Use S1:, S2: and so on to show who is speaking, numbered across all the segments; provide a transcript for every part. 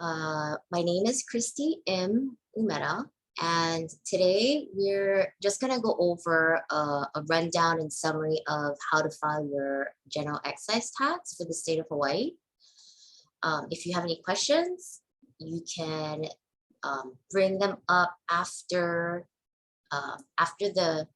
S1: My name is Kristy Umeda, and today we're just going to go over a rundown and summary of how to file your general excise tax for the state of Hawaii. If you have any questions, you can bring them up after the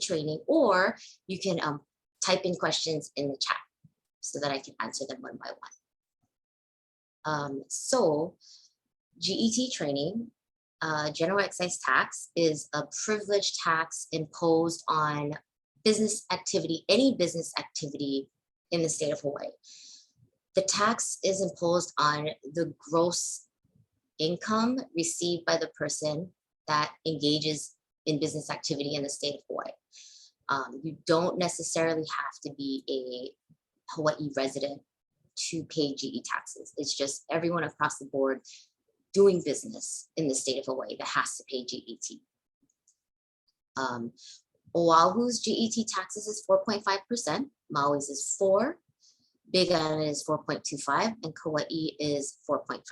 S1: training, or you can type in questions in the chat so that I can answer them one by one. So G.E.T training, general excise tax is a privilege tax imposed on business activity, any business activity in the state of Hawaii. The tax is imposed on the gross income received by the person that engages in business activity in the state of Hawaii. You don't necessarily have to be a Hawaii resident to pay GE taxes. It's just everyone across the board doing business in the state of Hawaii that has to pay GET. Oahu's GET taxes is 4.5%, Maui's is 4%, Big Island is 4.25%, and Kauai is 4.5%.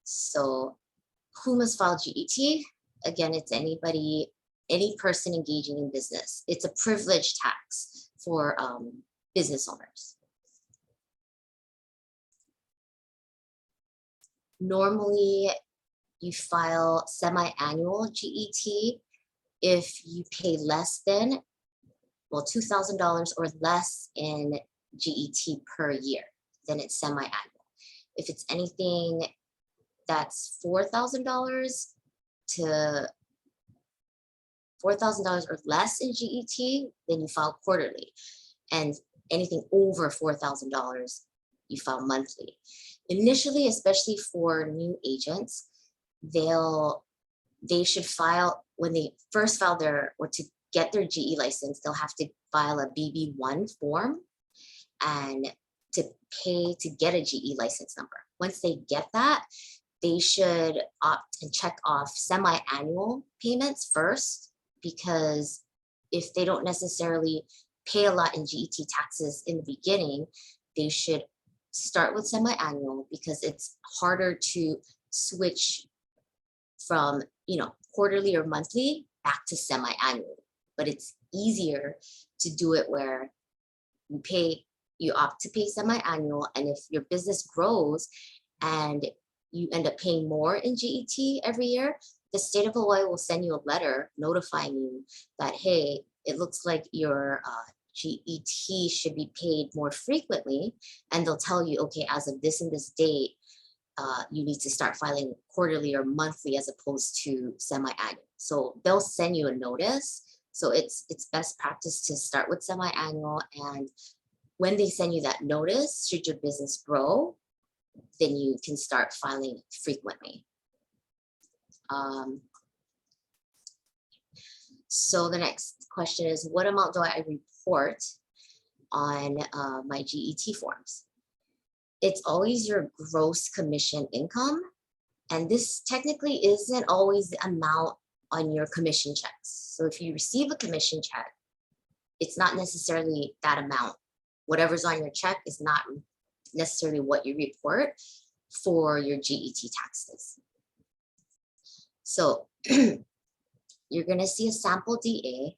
S1: So who must file GET? Again, it's anybody, any person engaging in business. It's a privilege tax for business owners. Normally, you file semi-annual GET if you pay less than, well, $2,000 or less in GET per year, then it's semi-annual. If it's anything that's $4,000 to $4,000 or less in GET, then you file quarterly. And anything over $4,000, you file monthly. Initially, especially for new agents, they should file, when they first file or to get their GE license, they'll have to file a BB1 form and to pay to get a GE license number. Once they get that, they should opt and check off semi-annual payments first, because if they don't necessarily pay a lot in GET taxes in the beginning, they should start with semi-annual, because it's harder to switch from, quarterly or monthly back to semi-annual. But it's easier to do it where you opt to pay semi-annual, and if your business grows and you end up paying more in GET every year, the state of Hawaii will send you a letter notifying you that, hey, it looks like your GET should be paid more frequently, and they'll tell you, okay, as of this and this date, you need to start filing quarterly or monthly as opposed to semi-annual. So they'll send you a notice. So it's best practice to start with semi-annual, and when they send you that notice, should your business grow, then you can start filing frequently. So the next question is, what amount do I report on my GET forms? It's always your gross commission income. And this technically isn't always the amount on your commission checks. So if you receive a commission check, it's not necessarily that amount. Whatever's on your check is not necessarily what you report for your GET taxes. So you're going to see a sample DA.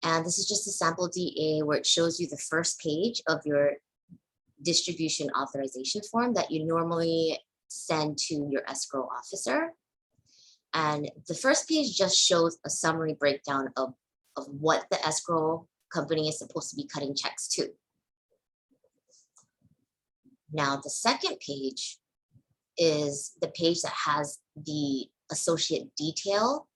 S1: And this is just a sample DA where it shows you the first page of your distribution authorization form that you normally send to your escrow officer. And the first page just shows a summary breakdown of what the escrow company is supposed to be cutting checks to. Now, the second page is the page that has the associate detail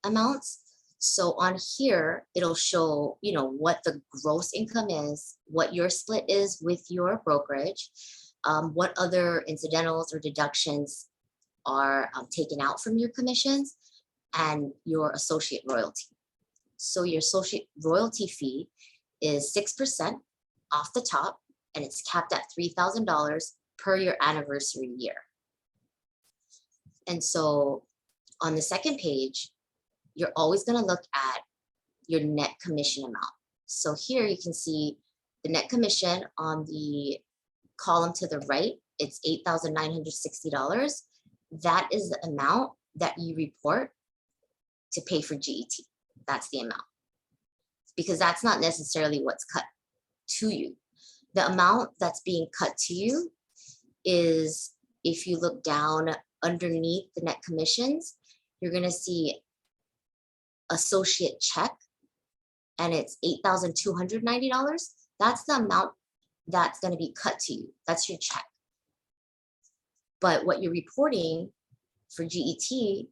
S1: amounts. So on here, it'll show, what the gross income is, what your split is with your brokerage, what other incidentals or deductions are taken out from your commissions, and your associate royalty. So your associate royalty fee is 6% off the top, and it's capped at $3,000 per your anniversary year. And so on the second page, you're always going to look at your net commission amount. So here you can see the net commission on the column to the right, it's $8,960. That is the amount that you report to pay for GET. That's the amount, because that's not necessarily what's cut to you. The amount that's being cut to you is, if you look down underneath the net commissions, you're going to see associate check, and it's $8,290. That's the amount that's going to be cut to you. That's your check. But what you're reporting for GET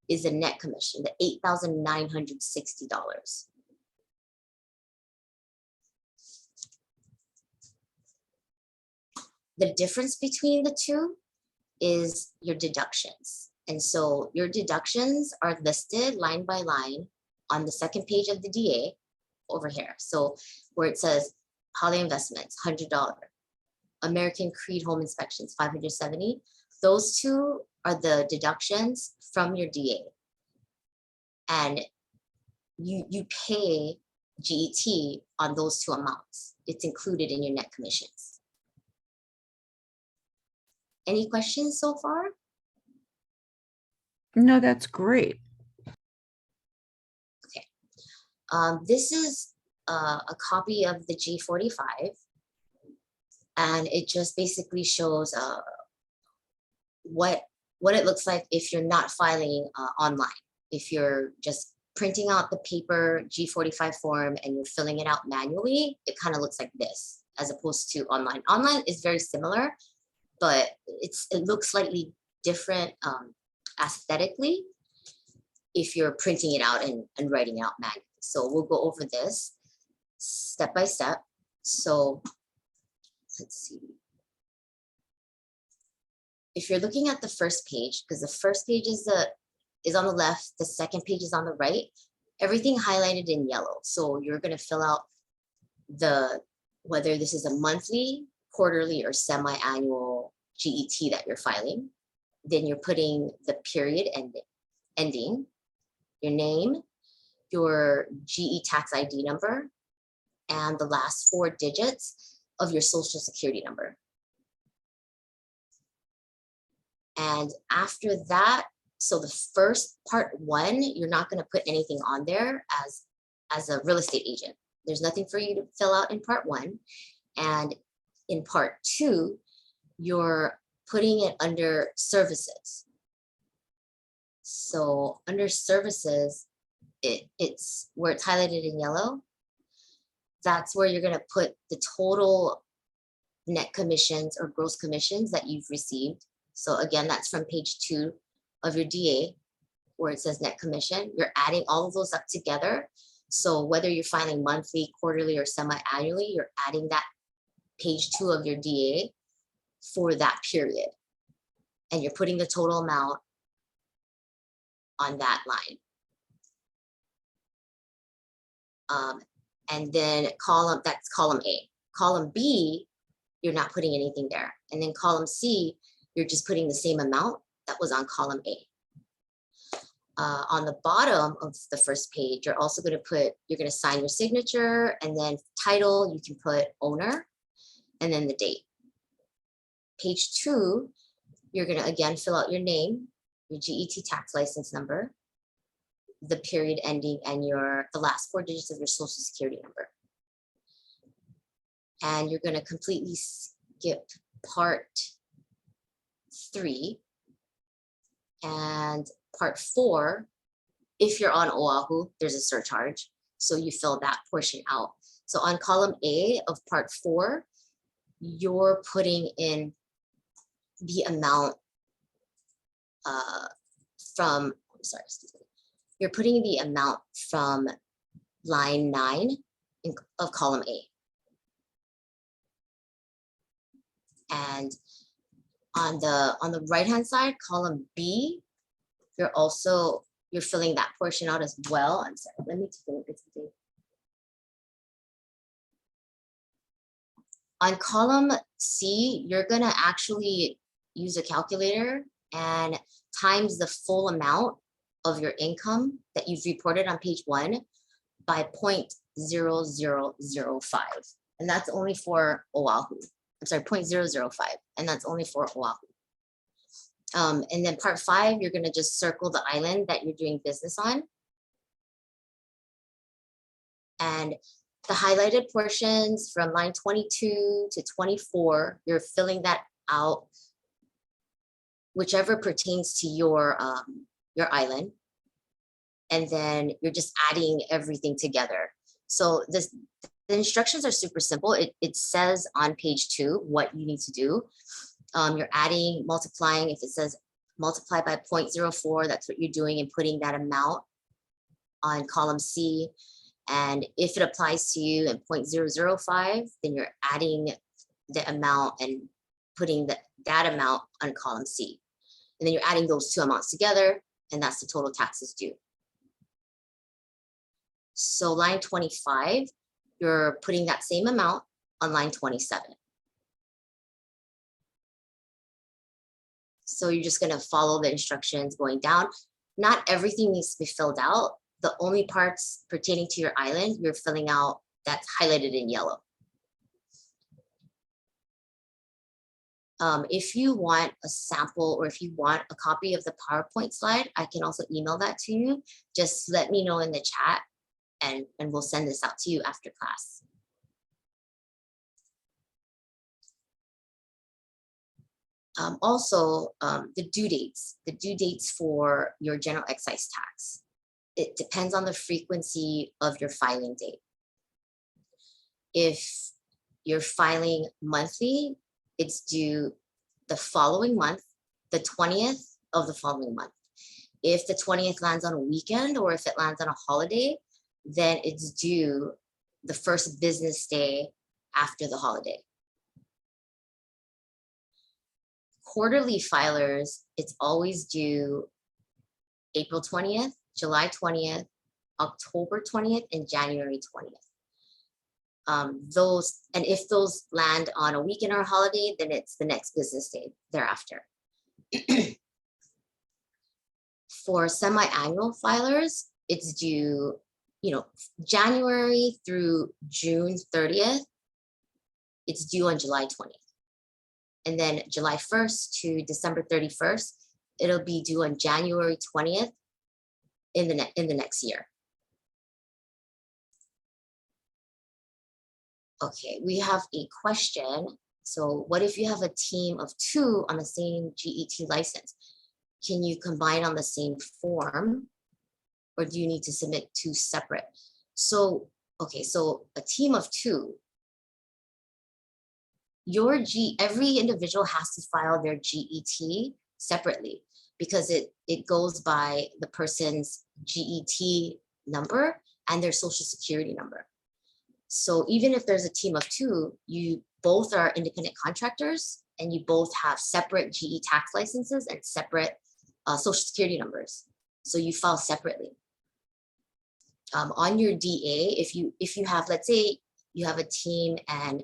S1: is the net commission, the $8,960. The difference between the two is your deductions. And so your deductions are listed line by line on the second page of the DA over here. So where it says Holly Investments, $100, American Creed Home Inspections, $570. Those two are the deductions from your DA. And you pay GET on those two amounts. It's included in your net commissions. Any questions so far?
S2: No, that's great.
S1: Okay. This is a copy of the G45, and it just basically shows what it looks like if you're not filing online. If you're just printing out the paper G45 form and you're filling it out manually, it kind of looks like this, as opposed to online. Online is very similar, but it looks slightly different aesthetically if you're printing it out and writing it out manually. So we'll go over this step by step. So let's see. If you're looking at the first page, because the first page is on the left, the second page is on the right, everything highlighted in yellow. So you're going to fill out whether this is a monthly, quarterly, or semi-annual GET that you're filing. Then you're putting the period ending, your name, your GE tax ID number, and the last 4 digits of your social security number. And after that, so the first part 1, you're not going to put anything on there as a real estate agent. There's nothing for you to fill out in part 1. And in part 2, you're putting it under services. So under services, it's where it's highlighted in yellow. That's where you're going to put the total net commissions or gross commissions that you've received. So again, that's from page 2 of your DA, where it says net commission. You're adding all of those up together. So whether you're filing monthly, quarterly, or semi-annually, you're adding that page 2 of your DA for that period. And you're putting the total amount on that line. And then that's column A. Column B, you're not putting anything there. And then column C, you're just putting the same amount that was on column A. On the bottom of the first page, you're also going to sign your signature, and then title, you can put owner, and then the date. Page 2, you're going to again fill out your name, your GET tax license number, the period ending, and the last 4 digits of your social security number. And you're going to completely skip part 3 and part 4. If you're on Oahu, there's a surcharge, so you fill that portion out. So on column A of part 4, you're putting in the amount you're putting the amount from line 9 of column A. And on the right hand side, column B, you're filling that portion out as well. I'm sorry, let me take a look at something. On column C, you're gonna actually use a calculator and times the full amount of your income that you've reported on page 1 by 0.0005. and that's only for Oahu. I'm sorry, 0.005, and that's only for Oahu. And then part 5, you're going to just circle the island that you're doing business on. And the highlighted portions from line 22 to 24, you're filling that out, whichever pertains to your island. And then you're just adding everything together. So the instructions are super simple. It says on page 2 what you need to do. You're adding, multiplying. If it says multiply by 0.04, that's what you're doing, and putting that amount on column C. And if it applies to you in 0.005, then you're adding the amount and putting that amount on column C. And then you're adding those two amounts together, and that's the total taxes due. So line 25, you're putting that same amount on line 27. So you're just going to follow the instructions going down. Not everything needs to be filled out. The only parts pertaining to your island, you're filling out that's highlighted in yellow. If you want a sample, or if you want a copy of the PowerPoint slide, I can also email that to you. Just let me know in the chat, and we'll send this out to you after class. Also, the due dates for your general excise tax. It depends on the frequency of your filing date. If you're filing monthly, it's due the following month, the 20th of the following month. If the 20th lands on a weekend, or if it lands on a holiday, then it's due the first business day after the holiday. Quarterly filers, it's always due April 20th, July 20th, October 20th, and January 20th. And if those land on a weekend or a holiday, then it's the next business day thereafter. For semi-annual filers, it's due, January through June 30th. It's due on July 20th. And then July 1st to December 31st, it'll be due on January 20th in the next year. Okay, we have a question. So what if you have a team of 2 on the same G.E.T. license? Can you combine on the same form, or do you need to submit 2 separate? So, okay, so a team of 2, every individual has to file their G.E.T. separately, because it goes by the person's G.E.T. number and their social security number. So even if there's a team of 2, you both are independent contractors, and you both have separate GE tax licenses and separate social security numbers. So you file separately. On your DA, if you have, let's say you have a team and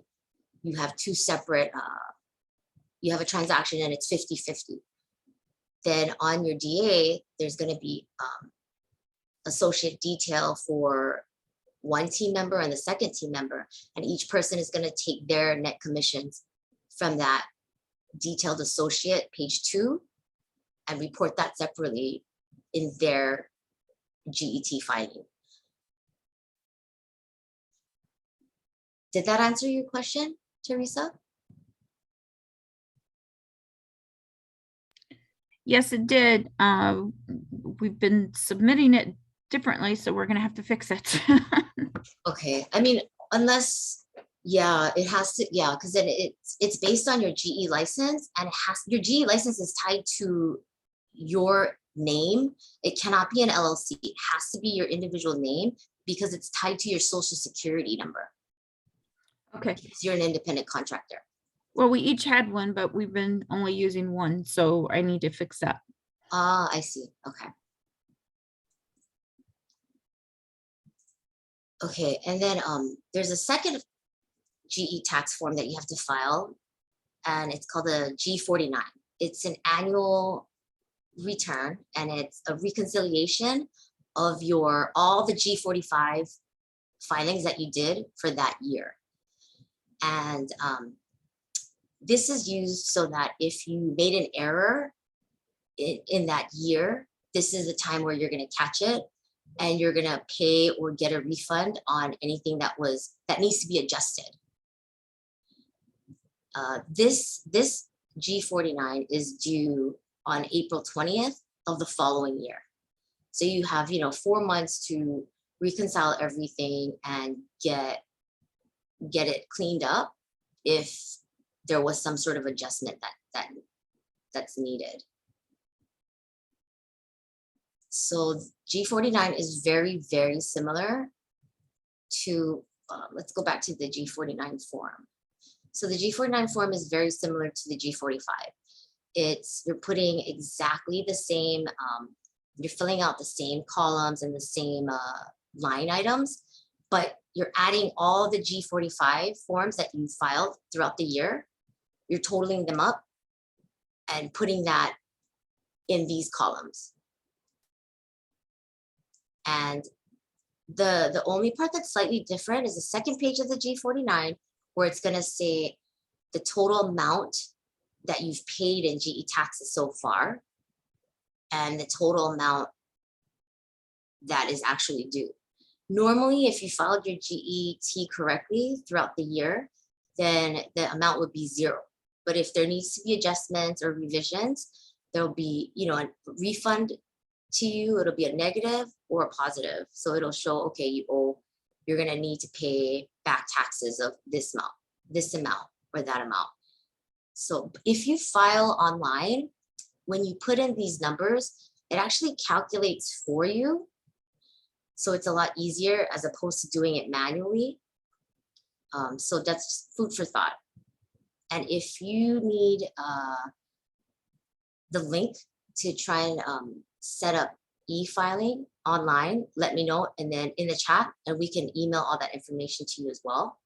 S1: you have 2 separate, you have a transaction and it's 50-50. Then on your DA, there's going to be associate detail for one team member and the second team member, and each person is going to take their net commissions from that detailed associate, page 2, and report that separately in their GET filing. Did that answer your question, Teresa?
S2: Yes, it did. We've been submitting it differently, so we're going to have to fix it.
S1: Okay, I mean, unless, yeah, it has to, yeah, because then it's based on your GE license, and your GE license is tied to your name. It cannot be an LLC. It has to be your individual name, because it's tied to your social security number.
S2: Okay.
S1: Because you're an independent contractor.
S2: Well, we each had one, but we've been only using one, so I need to fix that.
S1: Ah, I see. Okay. Okay, and then there's a second GE tax form that you have to file, and it's called a G49. It's an annual return, and it's a reconciliation of all the G45 filings that you did for that year. And this is used so that if you made an error in that year, this is the time where you're going to catch it and you're going to pay or get a refund on anything that needs to be adjusted. This G49 is due on April 20th of the following year. So you have, 4 months to reconcile everything and get it cleaned up if there was some sort of adjustment that's needed. So G49 is very, very similar to, let's go back to the G49 form. So the G49 form is very similar to the G45. You're putting exactly the same, you're filling out the same columns and the same line items, but you're adding all the G45 forms that you filed throughout the year. You're totaling them up and putting that in these columns. And the only part that's slightly different is the second page of the G49, where it's going to say the total amount that you've paid in GE taxes so far and the total amount that is actually due. Normally, if you filed your GET correctly throughout the year, then the amount would be 0. But if there needs to be adjustments or revisions, there'll be, a refund to you. It'll be a negative or a positive. So it'll show, okay, you're going to need to pay back taxes of this amount, or that amount. So if you file online, when you put in these numbers, it actually calculates for you. So it's a lot easier as opposed to doing it manually. So that's food for thought. And if you need the link to try and set up e-filing online, let me know, and then in the chat, and we can email all that information to you as well.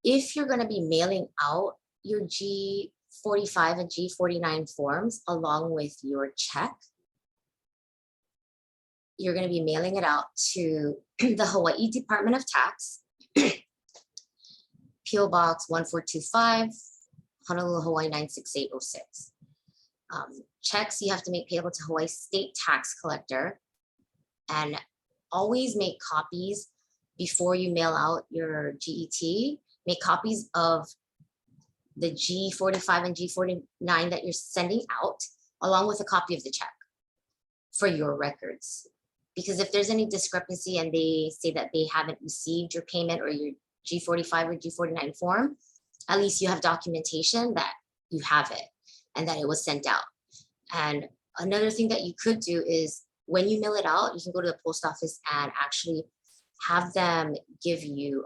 S1: If you're going to be mailing out your G45 and G49 forms along with your check, you're going to be mailing it out to the Hawaii Department of Tax, PO Box 1425, Honolulu, Hawaii 96806. Checks you have to make payable to Hawaii State Tax Collector, and always make copies before you mail out your GET. Make copies of the G45 and G49 that you're sending out, along with a copy of the check for your records. Because if there's any discrepancy and they say that they haven't received your payment or your G45 or G49 form, at least you have documentation that you have it and that it was sent out. And another thing that you could do is when you mail it out, you can go to the post office and actually have them give you,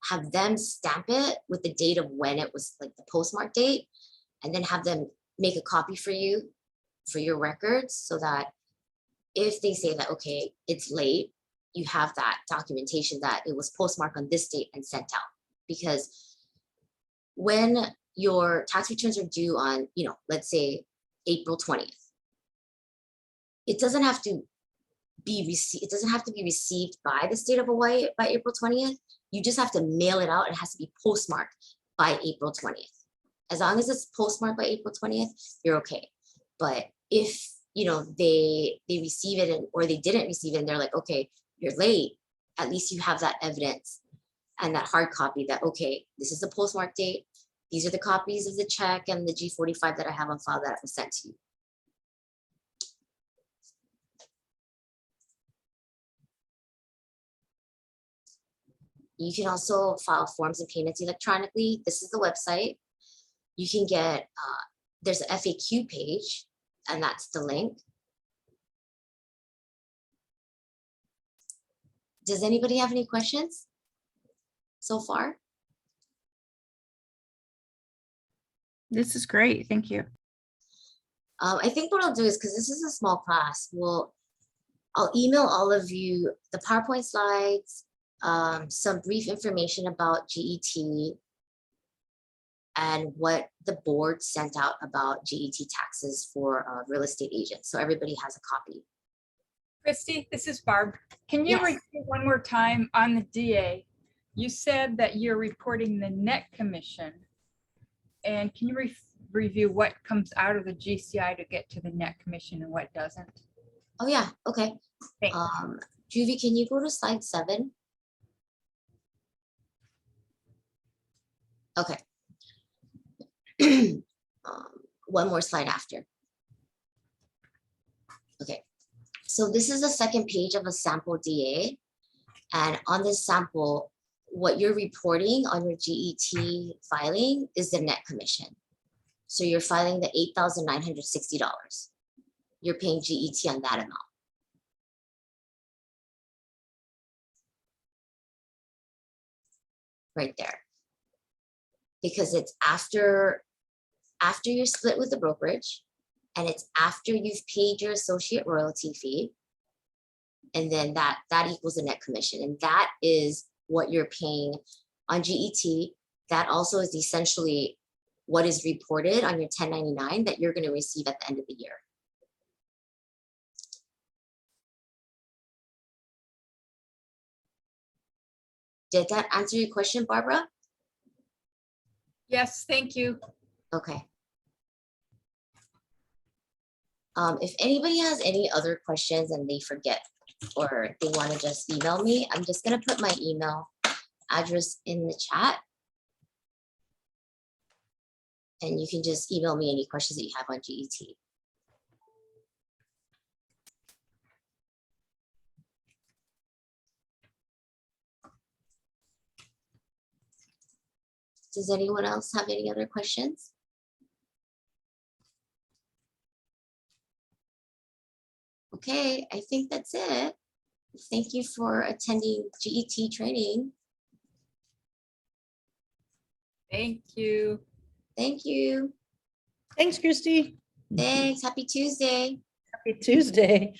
S1: have them stamp it with the date of when it was, like the postmark date, and then have them make a copy for you for your records, so that if they say that, okay, it's late, you have that documentation that it was postmarked on this date and sent out. Because when your tax returns are due on, let's say April 20th, it doesn't have to be received by the state of Hawaii by April 20th. You just have to mail it out. It has to be postmarked by April 20th. As long as it's postmarked by April 20th, you're okay. But if they receive it or they didn't receive it and they're like, okay, you're late, at least you have that evidence and that hard copy that, okay, this is the postmark date. These are the copies of the check and the G45 that I have on file that was sent to you. You can also file forms and payments electronically. This is the website. You can get, there's an FAQ page, and that's the link. Does anybody have any questions so far?
S2: This is great. Thank you.
S1: I think what I'll do is, because this is a small class, I'll email all of you the PowerPoint slides, some brief information about GET, and what the board sent out about GET taxes for real estate agents. So everybody has a copy.
S3: Kristy, this is Barb. Can you
S1: Yes.
S3: repeat one more time on the DA? You said that you're reporting the net commission. And can you review what comes out of the GCI to get to the net commission and what doesn't?
S1: Oh yeah, okay.
S3: Thanks.
S1: Juvie, can you go to slide 7? Okay. One more slide after. Okay, so this is the second page of a sample DA. And on this sample, what you're reporting on your GET filing is the net commission. So you're filing the $8,960. You're paying GET on that amount. Right there. Because it's after you're split with the brokerage, and it's after you've paid your associate royalty fee, and then that equals the net commission, and that is what you're paying on GET. That also is essentially what is reported on your 1099 that you're going to receive at the end of the year. Did that answer your question, Barbara?
S3: Yes, thank you.
S1: Okay. If anybody has any other questions and they forget or they want to just email me, I'm just going to put my email address in the chat. And you can just email me any questions that you have on GET. Does anyone else have any other questions? Okay, I think that's it. Thank you for attending GET training.
S3: Thank you.
S1: Thank you.
S4: Thanks, Kristy.
S1: Thanks. Happy Tuesday.
S4: Happy Tuesday.